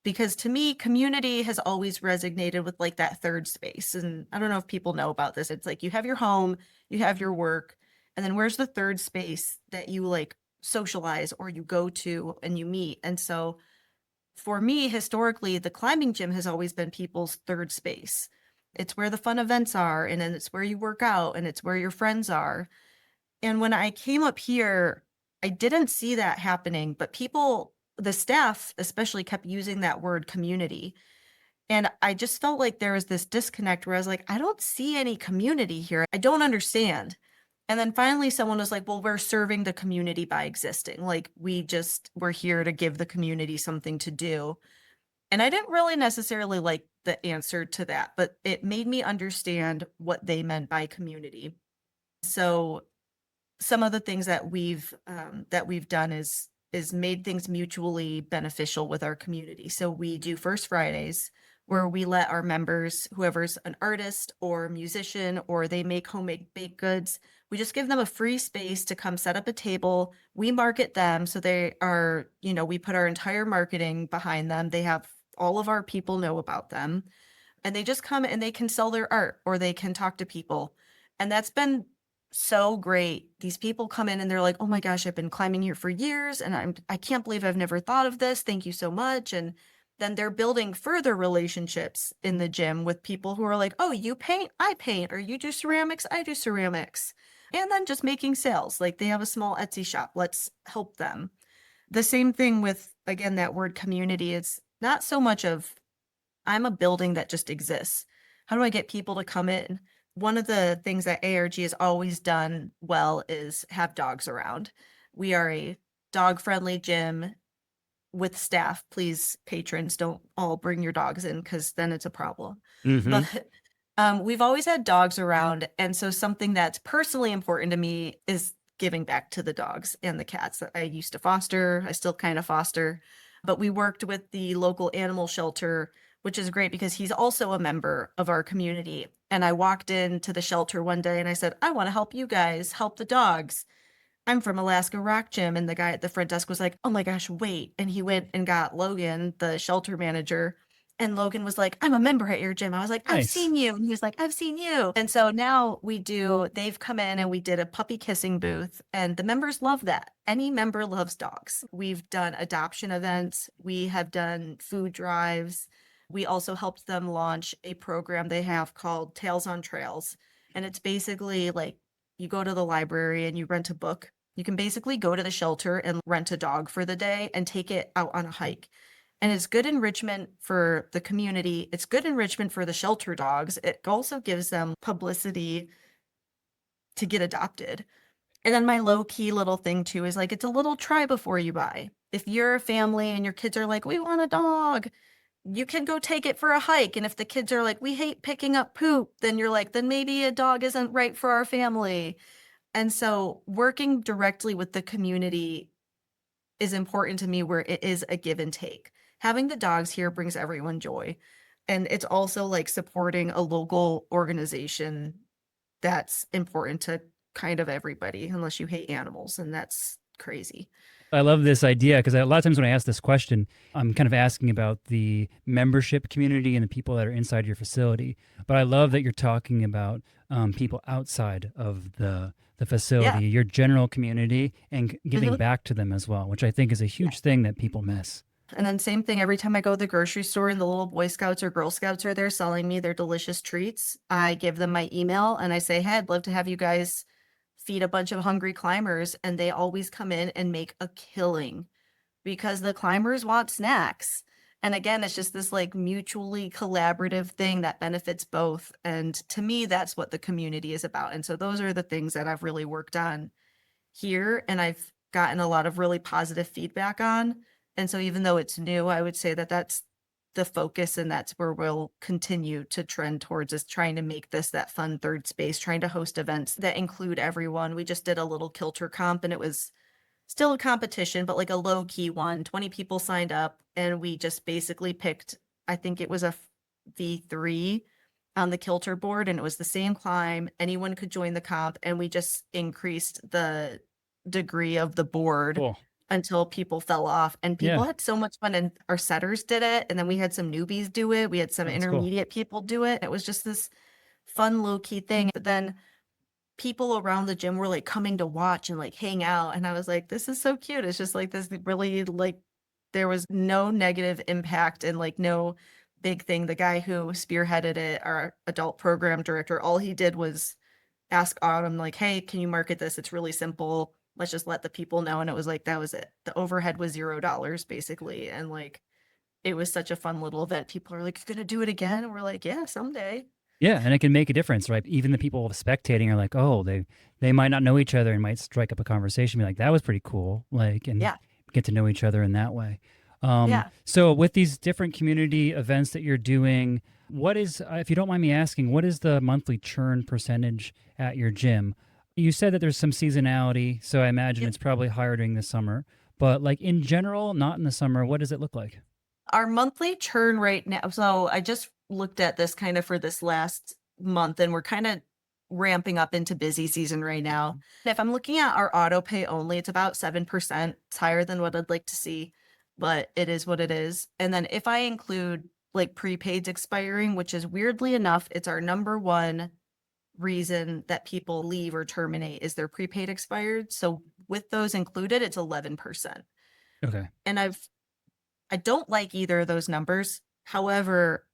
because to me, community has always resonated with like that third space. And I don't know if people know about this. It's like you have your home, you have your work, and then where's the third space that you like socialize or you go to and you meet. And so for me, historically, the climbing gym has always been people's third space. It's where the fun events are, and then it's where you work out, and it's where your friends are. And when I came up here, I didn't see that happening, but people, the staff especially, kept using that word community. And I just felt like there was this disconnect where I was like, I don't see any community here. I don't understand. And then finally, someone was like, well, we're serving the community by existing. Like, we're here to give the community something to do. And I didn't really necessarily like the answer to that, but it made me understand what they meant by community. So some of the things that we've done is made things mutually beneficial with our community. So we do First Fridays where we let our members, whoever's an artist or musician or they make homemade baked goods, we just give them a free space to come set up a table. We market them so they are, we put our entire marketing behind them. They have all of our people know about them and they just come and they can sell their art or they can talk to people. And that's been so great. These people come in and they're like, "Oh my gosh, I've been climbing here for years and I can't believe I've never thought of this. Thank you so much." And then they're building further relationships in the gym with people who are like, "Oh, you paint, I paint, or you do ceramics, I do ceramics." And then just making sales. Like they have a small Etsy shop. Let's help them. The same thing with, again, that word community. It's not so much of I'm a building that just exists. How do I get people to come in? One of the things that ARG has always done well is have dogs around. We are a dog-friendly gym with staff. Please, patrons, don't all bring your dogs in because then it's a problem. Mm-hmm. But we've always had dogs around. And so something that's personally important to me is giving back to the dogs and the cats that I used to foster. I still kind of foster. But we worked with the local animal shelter, which is great because he's also a member of our community. And I walked into the shelter one day and I said, I want to help you guys help the dogs. I'm from Alaska Rock Gym. And the guy at the front desk was like, oh my gosh, wait. And he went and got Logan, the shelter manager. And Logan was like, I'm a member at your gym. I was like, I've Nice. seen you. And he was like, I've seen you. And so now they've come in and we did a puppy kissing booth. And the members love that. Any member loves dogs. We've done adoption events. We have done food drives. We also helped them launch a program they have called Tales on Trails. And it's basically like you go to the library and you rent a book. You can basically go to the shelter and rent a dog for the day and take it out on a hike. And it's good enrichment for the community. It's good enrichment for the shelter dogs. It also gives them publicity to get adopted. And then my low key little thing too is like, it's a little try before you buy. If you're a family and your kids are like, we want a dog, you can go take it for a hike. And if the kids are like, we hate picking up poop, then you're like, then maybe a dog isn't right for our family. And so working directly with the community is important to me where it is a give and take. Having the dogs here brings everyone joy. And it's also like supporting a local organization that's important to kind of everybody, unless you hate animals, and that's crazy. I love this idea because a lot of times when I ask this question, I'm kind of asking about the membership community and the people that are inside your facility. But I love that you're talking about people outside of the Yeah. facility, your general community, and giving Mhm. back to them as well, which I think is a Yeah. huge thing that people miss. And then same thing every time I go to the grocery store and the little Boy Scouts or Girl Scouts are there selling me their delicious treats, I give them my email and I say, hey, I'd love to have you guys feed a bunch of hungry climbers. And they always come in and make a killing because the climbers want snacks. And again, it's just this like mutually collaborative thing that benefits both. And to me, that's what the community is about. And so those are the things that I've really worked on here and I've gotten a lot of really positive feedback on. And so even though it's new, I would say that that's the focus and that's where we'll continue to trend towards is trying to make this that fun third space, trying to host events that include everyone. We just did a little kilter comp and it was still a competition, but like a low key one. 20 people signed up and we just basically picked, I think it was a V3 on the kilter board and it was the same climb. Anyone could join the comp and we just increased the degree of the board Cool. until people fell off and people Yeah, had so much fun and our setters did it and then we had some newbies do it. We had some that's cool. intermediate people do it. It was just this fun low key thing. But then people around the gym were like coming to watch and like hang out. And I was like, this is so cute. It's just like this really like there was no negative impact and like no big thing. The guy who spearheaded it, our adult program director, all he did was ask Autumn, like, hey, can you market this? It's really simple. Let's just let the people know. And it was like, that was it. The overhead was $0 basically. And like, it was such a fun little event. People are like, you're going to do it again? And we're like, yeah, someday. Yeah, and it can make a difference, right? Even the people spectating are like, oh, they might not know each other and might strike up a conversation, be like, that was pretty cool, like, and Yeah. get to know each other in that way. Yeah. So with these different community events that you're doing, what is, if you don't mind me asking, what is the monthly churn percentage at your gym? You said that there's some seasonality, so I imagine Yep. it's probably higher during the summer. But like in general, not in the summer, what does it look like? Our monthly churn right now, so I just looked at this kind of for this last month, and we're kind of ramping up into busy season right now. If I'm looking at our auto pay only, it's about 7%. It's higher than what I'd like to see, but it is what it is. And then if I include like prepaids expiring, which is weirdly enough, it's our number one reason that people leave or terminate is their prepaid expired. So with those included, it's 11%. Okay. And I don't like either of those numbers. However,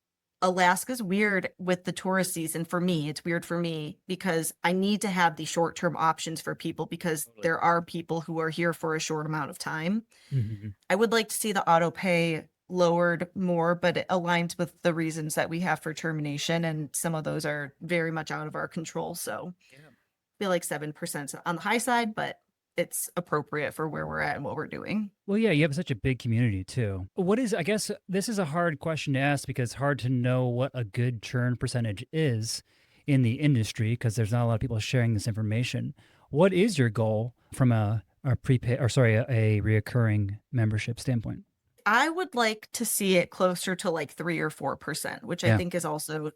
Alaska's weird with the tourist season for me. It's weird for me because I need to have the short-term options for people because Totally. there are people who are here for a short amount of time. Mhm. I would like to see the auto pay lowered more, but it aligns with the reasons that we have for termination, and some of those are very much out of our control. So Yeah. I feel like 7% on the high side, but it's appropriate for where we're at and what we're doing. Well, yeah, you have such a big community too. What is, I guess this is a hard question to ask because it's hard to know what a good churn percentage is in the industry because there's not a lot of people sharing this information. What is your goal from a prepaid or sorry, a reoccurring membership standpoint? I would like to see it closer to like 3 or 4%, which I Yeah. think is also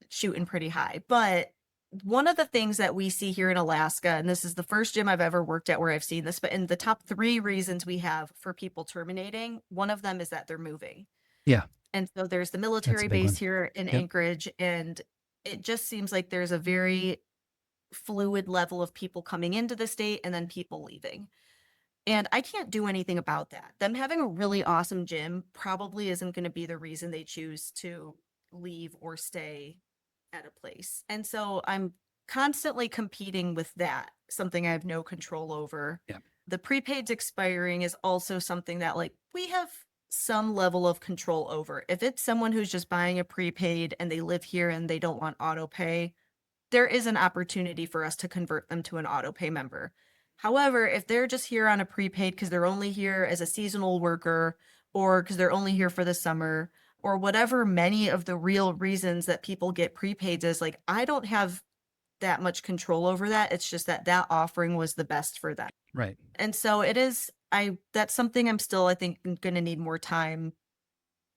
shooting pretty high. But one of the things that we see here in Alaska, and this is the first gym I've ever worked at where I've seen this, but in the top 3 reasons we have for people terminating, one of them is that they're moving. Yeah. And so there's the That's military a big base one. here in Yep. Anchorage, and it just seems like there's a very fluid level of people coming into the state and then people leaving. And I can't do anything about that. Them having a really awesome gym probably isn't going to be the reason they choose to leave or stay at a place. And so I'm constantly competing with that, something I have no control over. Yeah. The prepaids expiring is also something that like we have some level of control over. If it's someone who's just buying a prepaid and they live here and they don't want auto pay, there is an opportunity for us to convert them to an auto pay member. However, if they're just here on a prepaid because they're only here as a seasonal worker or because they're only here for the summer or whatever many of the real reasons that people get prepaids is, like, I don't have that much control over that. It's just that that offering was the best for them. Right. And so it is, that's something I'm still, I think, going to need more time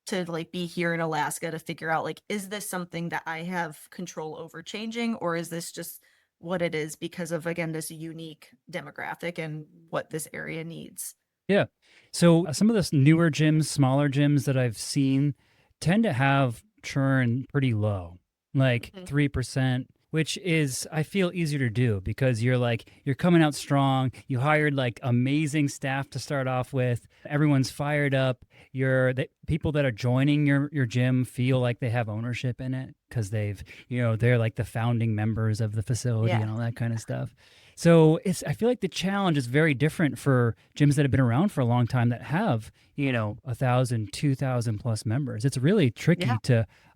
to like be here in Alaska to figure out, like, is this something that I have control over changing, or is this just what it is because of, again, this unique demographic and what this area needs? Yeah. So some of the newer gyms, smaller gyms that I've seen tend to have churn pretty low, like Mhm. 3%, which is, I feel, easier to do because you're like, you're coming out strong. You hired like amazing staff to start off with. Everyone's fired up. The people that are joining your gym feel like they have ownership in it because they're like the founding members of the facility Yeah. and all that kind of stuff. So I feel like the challenge is very different for gyms that have been around for a long time that have, 1,000, 2,000 plus members. It's really Yeah. tricky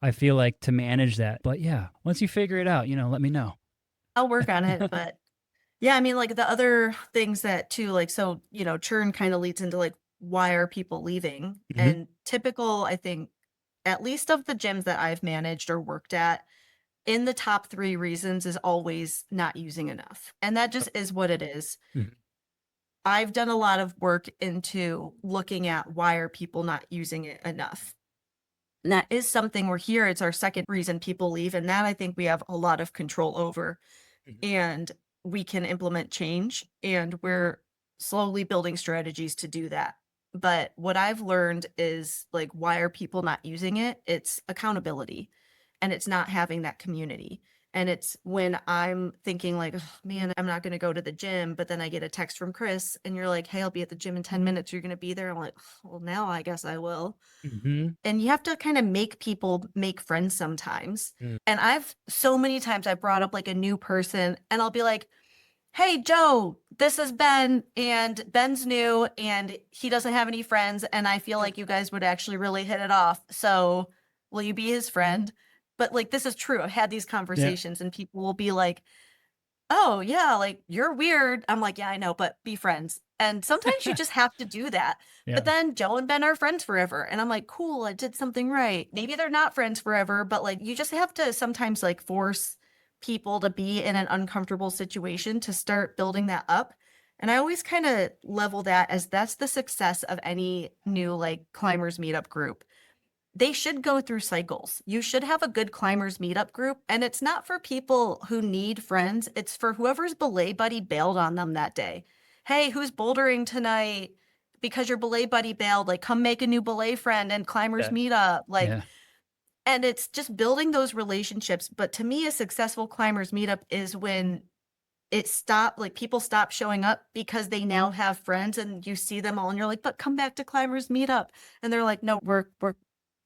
I feel like to manage that. But yeah, once you figure it out, let me know. I'll work on it. But yeah, I mean, like the other things that too, like, so, churn kind of leads into like, why are people leaving? Hmm. And typical, I think, at least of the gyms that I've managed or worked at, in the top 3 reasons is always not using enough. And that just is what it is. Hmm. I've done a lot of work into looking at why are people not using it enough. And that is something we're here. It's our second reason people leave. And that I think we have a lot of control over. Hmm. And we can implement change. And we're slowly building strategies to do that. But what I've learned is, like, why are people not using it? It's accountability and it's not having that community. And it's when I'm thinking like, oh, man, I'm not going to go to the gym. But then I get a text from Chris and you're like, hey, I'll be at the gym in 10 minutes. You're going to be there. I'm like, well, now I guess I will. Mm-hmm. And you have to kind of make people make friends sometimes. Mm. And I've so many times I brought up like a new person and I'll be like, hey, Joe, this is Ben, and Ben's new and he doesn't have any friends. And I feel like you guys would actually really hit it off. So will you be his friend? But like, this is true. I've had these Yeah. conversations and people will be like, oh, yeah, like you're weird. I'm like, yeah, I know, but be friends. And sometimes you just have to do that. Yeah. But then Joe and Ben are friends forever. And I'm like, cool, I did something right. Maybe they're not friends forever, but like you just have to sometimes like force people to be in an uncomfortable situation to start building that up. And I always kind of level that as that's the success of any new like climbers meetup group. They should go through cycles. You should have a good climbers meetup group. And it's not for people who need friends, it's for whoever's belay buddy bailed on them that day. Hey, who's bouldering tonight? Because your belay buddy bailed, like come make a new belay friend and climbers Yeah. meetup. Like, Yeah. and it's just building those relationships. But to me, a successful climbers meetup is when it stopped, like people stop showing up because they now have friends and you see them all and you're like, but come back to climbers meetup. And they're like, no, we're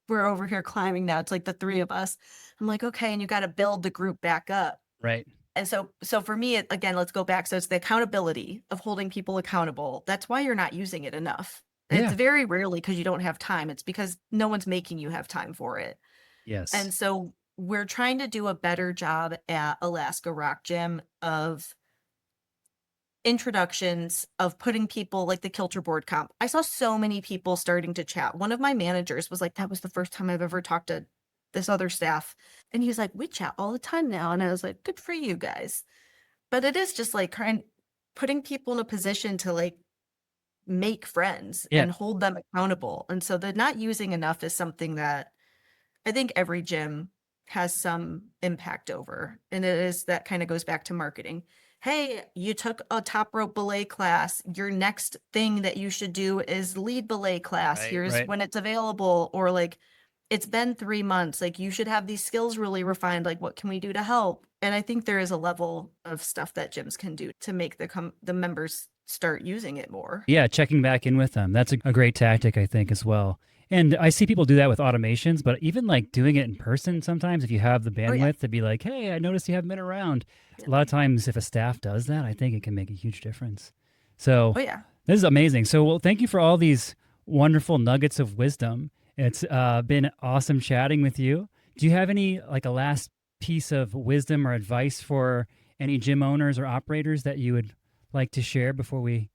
over here climbing now. It's like the three of us. I'm like, okay, and you got to build the group back up. Right. And so for me, again, let's go back. So it's the accountability of holding people accountable. That's why you're not using it enough. It's Yeah. very rarely because you don't have time. It's because no one's making you have time for it. Yes. And so we're trying to do a better job at Alaska Rock Gym of introductions of putting people like the kilter board comp. I saw so many people starting to chat. One of my managers was like, that was the first time I've ever talked to this other staff. And he was like, we chat all the time now. And I was like, good for you guys. But it is just like putting people in a position to like make friends Yeah. and hold them accountable. And so the not using enough is something that I think every gym has some impact over. And it is that kind of goes back to marketing. Hey, you took a top rope belay class. Your next thing that you should do is lead belay class. Right. Here's Right. when it's available. Or like, it's been 3 months. Like, you should have these skills really refined. Like, what can we do to help? And I think there is a level of stuff that gyms can do to make the members start using it more. Yeah. Checking back in with them. That's a great tactic, I think, as well. And I see people do that with automations, but even like doing it in person sometimes, if you have the Oh, yeah. bandwidth to be like, hey, I noticed you haven't been around. A lot of times, if a staff does that, I think it can make a huge difference. So Oh, yeah. this is amazing. So, well, thank you for all these wonderful nuggets of wisdom. It's been awesome chatting with you. Do you have any, like, a last piece of wisdom or advice for any gym owners or operators that you would like to share before we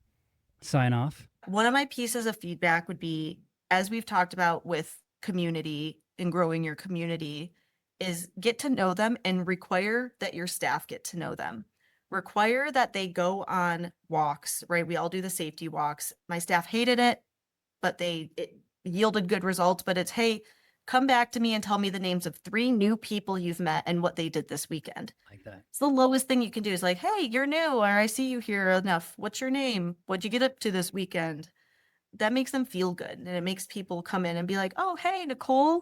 sign off? One of my pieces of feedback would be, as we've talked about with community and growing your community, is get to know them and require that your staff get to know them. Require that they go on walks, right? We all do the safety walks. My staff hated it, but it yielded good results. But it's, hey, come back to me and tell me the names of 3 new people you've met and what they did this weekend. Like that. It's the lowest thing you can do is like, hey, you're new, or I see you here enough. What's your name? What'd you get up to this weekend? That makes them feel good. And it makes people come in and be like, oh, hey, Nicole,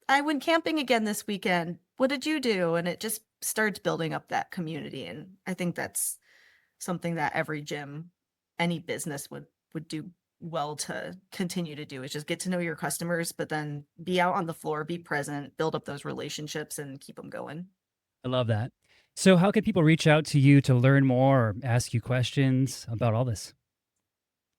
I went camping again this weekend. What did you do? And it just starts building up that community. And I think that's something that every gym, any business would do well to continue to do, is just get to know your customers, but then be out on the floor, be present, build up those relationships and keep them going. I love that. So, how can people reach out to you to learn more or ask you questions about all this?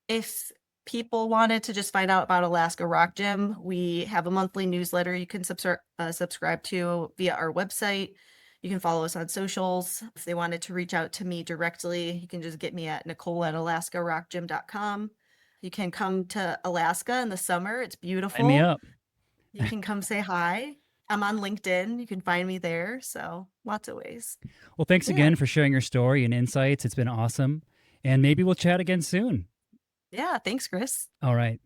If people wanted to just find out about Alaska Rock Gym, we have a monthly newsletter you can subscribe to via our website. You can follow us on socials. If they wanted to reach out to me directly, you can just get me at nicole@alaskarockgym.com. You can come to Alaska in the summer. It's Sign me beautiful. up. You can come say hi. I'm on LinkedIn. You can find me there. So lots of ways. Well, thanks Yeah. again for sharing your story and insights. It's been awesome. And maybe we'll chat again soon. Yeah. Thanks, Chris. All right.